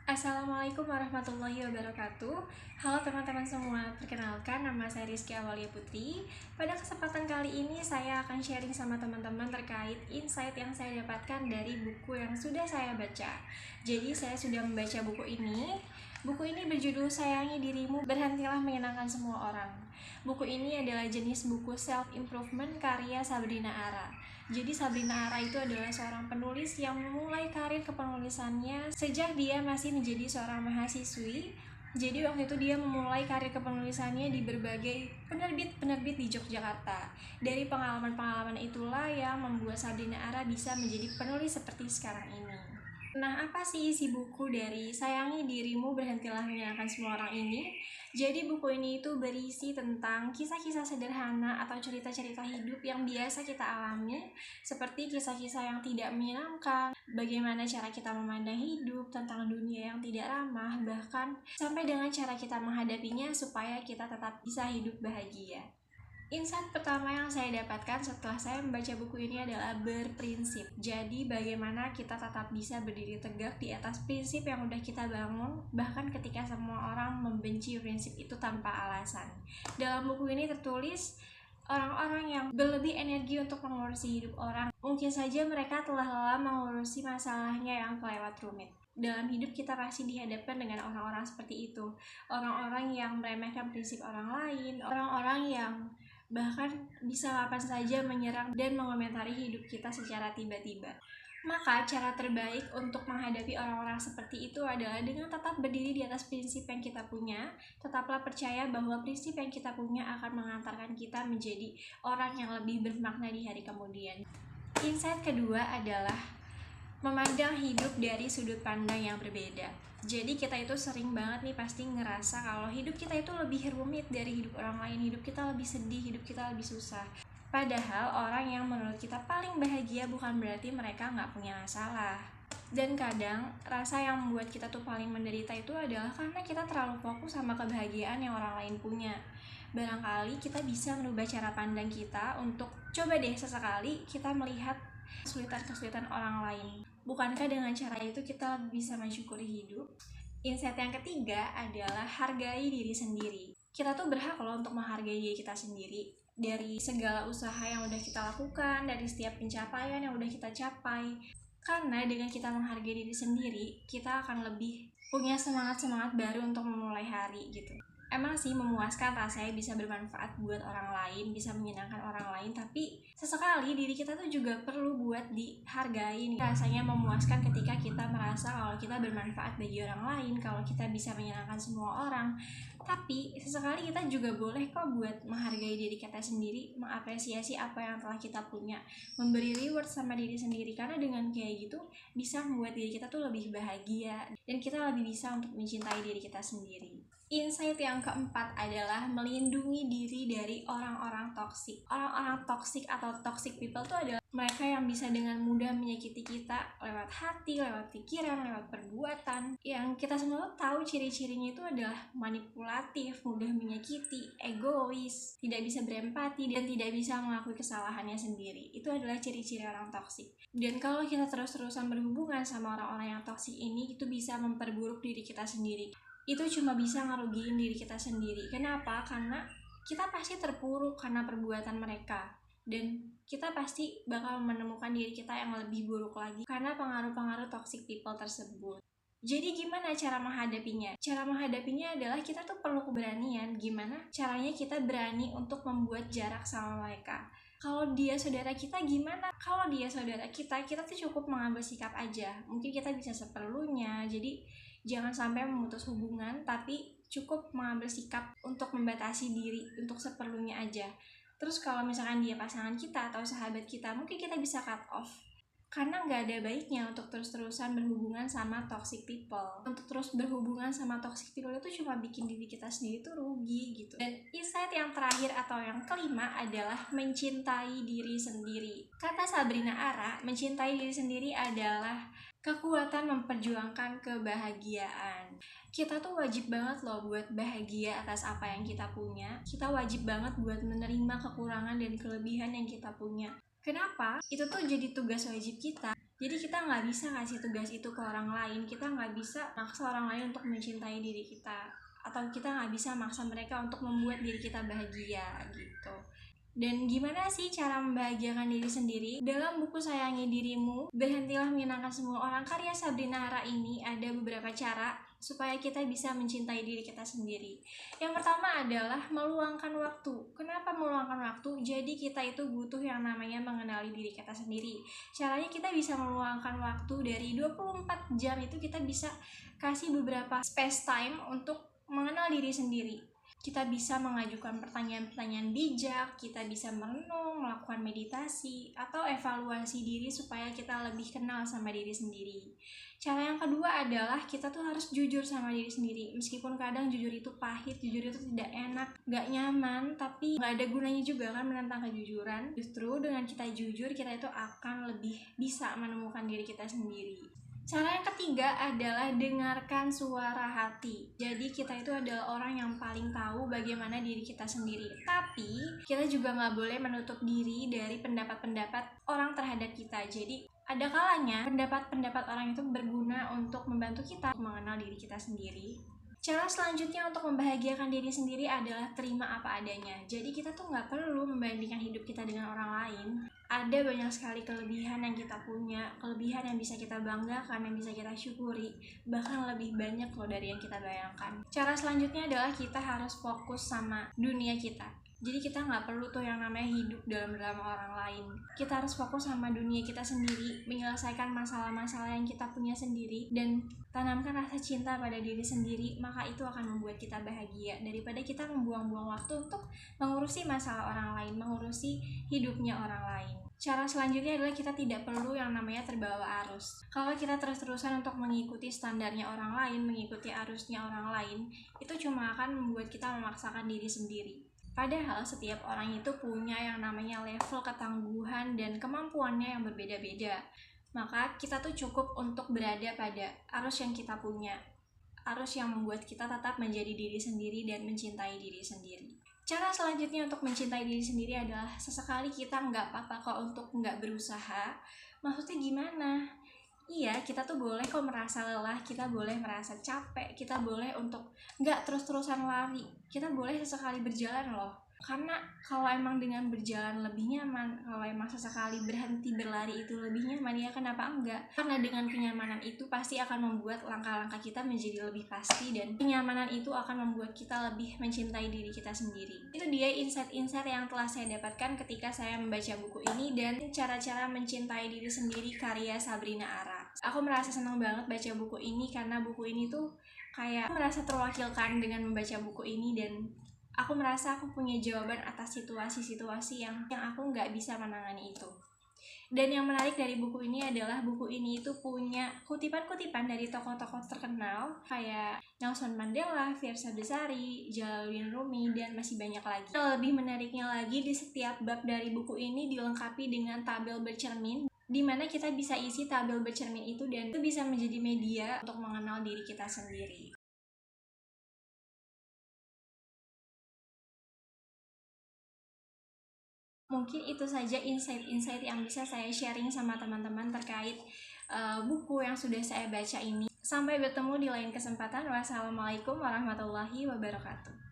Assalamualaikum warahmatullahi wabarakatuh. Halo teman-teman semua, perkenalkan nama saya Rizky Awalia Putri. Pada kesempatan kali ini saya akan sharing sama teman-teman terkait insight yang saya dapatkan dari buku yang sudah saya baca. Jadi saya sudah membaca buku ini. Buku ini berjudul Sayangi Dirimu, Berhentilah Menyenangkan Semua Orang. Buku ini adalah jenis buku self-improvement karya Sabrina Ara. Jadi Sabrina Ara itu adalah seorang penulis yang memulai karir kepenulisannya sejak dia masih menjadi seorang mahasiswi. Jadi waktu itu dia memulai karir kepenulisannya di berbagai penerbit-penerbit di Yogyakarta. Dari pengalaman-pengalaman itulah yang membuat Sabrina Ara bisa menjadi penulis seperti sekarang ini. Nah, apa sih isi buku dari Sayangi Dirimu, Berhentilah Menyenangkan Semua Orang ini? Jadi buku ini itu berisi tentang kisah-kisah sederhana atau cerita-cerita hidup yang biasa kita alami, seperti kisah-kisah yang tidak menyenangkan, bagaimana cara kita memandang hidup, tentang dunia yang tidak ramah, bahkan sampai dengan cara kita menghadapinya supaya kita tetap bisa hidup bahagia. Insight pertama yang saya dapatkan setelah saya membaca buku ini adalah berprinsip. Jadi bagaimana kita tetap bisa berdiri tegak di atas prinsip yang udah kita bangun, bahkan ketika semua orang membenci prinsip itu tanpa alasan. Dalam buku ini tertulis, orang-orang yang berlebih energi untuk mengurusi hidup orang, mungkin saja mereka telah lelah mengurusi masalahnya yang kelewat rumit. Dalam hidup kita pasti dihadapkan dengan orang-orang seperti itu. Orang-orang yang meremehkan prinsip orang lain, orang-orang yang bahkan bisa kapan saja menyerang dan mengomentari hidup kita secara tiba-tiba. Maka cara terbaik untuk menghadapi orang-orang seperti itu adalah dengan tetap berdiri di atas prinsip yang kita punya. Tetaplah percaya bahwa prinsip yang kita punya akan mengantarkan kita menjadi orang yang lebih bermakna di hari kemudian. Insight kedua adalah memandang hidup dari sudut pandang yang berbeda. Jadi kita itu sering banget nih pasti ngerasa kalau hidup kita itu lebih rumit dari hidup orang lain, hidup kita lebih sedih, hidup kita lebih susah. Padahal orang yang menurut kita paling bahagia bukan berarti mereka nggak punya masalah. Dan kadang rasa yang membuat kita tuh paling menderita itu adalah karena kita terlalu fokus sama kebahagiaan yang orang lain punya. Barangkali kita bisa merubah cara pandang kita untuk coba deh sesekali kita melihat kesulitan-kesulitan orang lain. Bukankah dengan cara itu kita bisa mensyukuri hidup? Insight yang ketiga adalah hargai diri sendiri. Kita tuh berhak loh untuk menghargai diri kita sendiri. Dari segala usaha yang udah kita lakukan, dari setiap pencapaian yang udah kita capai. Karena dengan kita menghargai diri sendiri, kita akan lebih punya semangat-semangat baru untuk memulai hari gitu. Emang sih memuaskan rasanya bisa bermanfaat buat orang lain, bisa menyenangkan orang lain, tapi sesekali diri kita tuh juga perlu buat dihargai. Rasanya memuaskan ketika kita merasa kalau kita bermanfaat bagi orang lain, kalau kita bisa menyenangkan semua orang. Tapi sesekali kita juga boleh kok buat menghargai diri kita sendiri, mengapresiasi apa yang telah kita punya, memberi reward sama diri sendiri, karena dengan kayak gitu bisa membuat diri kita tuh lebih bahagia dan kita lebih bisa untuk mencintai diri kita sendiri. Insight yang keempat adalah melindungi diri dari orang-orang toksik. Orang-orang toksik atau toxic people itu adalah mereka yang bisa dengan mudah menyakiti kita lewat hati, lewat pikiran, lewat perbuatan. Yang kita semua tahu ciri-cirinya itu adalah manipulatif, mudah menyakiti, egois, tidak bisa berempati, dan tidak bisa mengakui kesalahannya sendiri. Itu adalah ciri-ciri orang toksik. Dan kalau kita terus-terusan berhubungan sama orang-orang yang toksik ini, itu bisa memperburuk diri kita sendiri. Itu cuma bisa ngerugiin diri kita sendiri. Kenapa? Karena kita pasti terpuruk karena perbuatan mereka, dan kita pasti bakal menemukan diri kita yang lebih buruk lagi karena pengaruh-pengaruh toxic people tersebut. Jadi gimana cara menghadapinya? Cara menghadapinya adalah kita tuh perlu keberanian. Gimana caranya kita berani untuk membuat jarak sama mereka? Kalau dia saudara kita gimana? Kalau dia saudara kita tuh cukup mengambil sikap aja. Mungkin kita bisa seperlunya. Jadi jangan sampai memutus hubungan, tapi cukup mengambil sikap untuk membatasi diri untuk seperlunya aja. Terus kalau misalkan dia pasangan kita atau sahabat kita, mungkin kita bisa cut off. Karena nggak ada baiknya untuk terus-terusan berhubungan sama toxic people. Untuk terus berhubungan sama toxic people itu cuma bikin diri kita sendiri tuh rugi gitu. Dan insight yang terakhir atau yang kelima adalah mencintai diri sendiri. Kata Sabrina Ara, mencintai diri sendiri adalah kekuatan memperjuangkan kebahagiaan. Kita tuh wajib banget loh buat bahagia atas apa yang kita punya. Kita wajib banget buat menerima kekurangan dan kelebihan yang kita punya. Kenapa? Itu tuh jadi tugas wajib kita. Jadi kita nggak bisa kasih tugas itu ke orang lain, kita nggak bisa maksa orang lain untuk mencintai diri kita, atau kita nggak bisa maksa mereka untuk membuat diri kita bahagia gitu. Dan gimana sih cara membahagiakan diri sendiri? Dalam buku Sayangi Dirimu, Berhentilah Menyenangkan Semua Orang karya Sabrina Ara ini ada beberapa cara supaya kita bisa mencintai diri kita sendiri. Yang pertama adalah meluangkan waktu. Kenapa meluangkan waktu? Jadi kita itu butuh yang namanya mengenali diri kita sendiri. Caranya kita bisa meluangkan waktu dari 24 jam itu kita bisa kasih beberapa space time untuk mengenal diri sendiri. Kita bisa mengajukan pertanyaan-pertanyaan bijak, kita bisa merenung, melakukan meditasi, atau evaluasi diri supaya kita lebih kenal sama diri sendiri. Cara yang kedua adalah kita tuh harus jujur sama diri sendiri. Meskipun kadang jujur itu pahit, jujur itu tidak enak, gak nyaman, tapi gak ada gunanya juga kan menentang kejujuran. Justru dengan kita jujur, kita itu akan lebih bisa menemukan diri kita sendiri. Cara yang ketiga adalah dengarkan suara hati. Jadi kita itu adalah orang yang paling tahu bagaimana diri kita sendiri. Tapi kita juga nggak boleh menutup diri dari pendapat-pendapat orang terhadap kita. Jadi ada kalanya pendapat-pendapat orang itu berguna untuk membantu kita mengenal diri kita sendiri. Cara selanjutnya untuk membahagiakan diri sendiri adalah terima apa adanya. Jadi kita tuh nggak perlu membandingkan hidup kita dengan orang lain. Ada banyak sekali kelebihan yang kita punya, kelebihan yang bisa kita banggakan, yang bisa kita syukuri, bahkan lebih banyak loh dari yang kita bayangkan. Cara selanjutnya adalah kita harus fokus sama dunia kita. Jadi kita nggak perlu tuh yang namanya hidup dalam drama orang lain. Kita harus fokus sama dunia kita sendiri, menyelesaikan masalah-masalah yang kita punya sendiri, dan tanamkan rasa cinta pada diri sendiri, maka itu akan membuat kita bahagia daripada kita membuang-buang waktu untuk mengurusi masalah orang lain, mengurusi hidupnya orang lain. Cara selanjutnya adalah kita tidak perlu yang namanya terbawa arus. Kalau kita terus-terusan untuk mengikuti standarnya orang lain, mengikuti arusnya orang lain, itu cuma akan membuat kita memaksakan diri sendiri. Padahal setiap orang itu punya yang namanya level ketangguhan dan kemampuannya yang berbeda-beda. Maka kita tuh cukup untuk berada pada arus yang kita punya, arus yang membuat kita tetap menjadi diri sendiri dan mencintai diri sendiri. Cara selanjutnya untuk mencintai diri sendiri adalah sesekali kita nggak apa-apa kok untuk nggak berusaha. Maksudnya gimana? Iya, kita tuh boleh kok merasa lelah, kita boleh merasa capek, kita boleh untuk nggak terus-terusan lari, kita boleh sesekali berjalan loh. Karena kalau emang dengan berjalan lebih nyaman, kalau emang sesekali berhenti berlari itu lebih nyaman, ya kenapa enggak? Karena dengan kenyamanan itu pasti akan membuat langkah-langkah kita menjadi lebih pasti, dan kenyamanan itu akan membuat kita lebih mencintai diri kita sendiri. Itu dia insight-insight yang telah saya dapatkan ketika saya membaca buku ini dan cara-cara mencintai diri sendiri karya Sabrina Ara. Aku merasa senang banget baca buku ini karena buku ini tuh kayak merasa terwakilkan dengan membaca buku ini, dan aku merasa aku punya jawaban atas situasi-situasi yang aku nggak bisa menangani itu. Dan yang menarik dari buku ini adalah buku ini itu punya kutipan-kutipan dari tokoh-tokoh terkenal kayak Nelson Mandela, Fiersa Besari, Jalaluddin Rumi, dan masih banyak lagi. Lebih menariknya lagi, di setiap bab dari buku ini dilengkapi dengan tabel bercermin, di mana kita bisa isi tabel bercermin itu dan itu bisa menjadi media untuk mengenal diri kita sendiri. Mungkin itu saja insight-insight yang bisa saya sharing sama teman-teman terkait buku yang sudah saya baca ini. Sampai bertemu di lain kesempatan. Wassalamualaikum warahmatullahi wabarakatuh.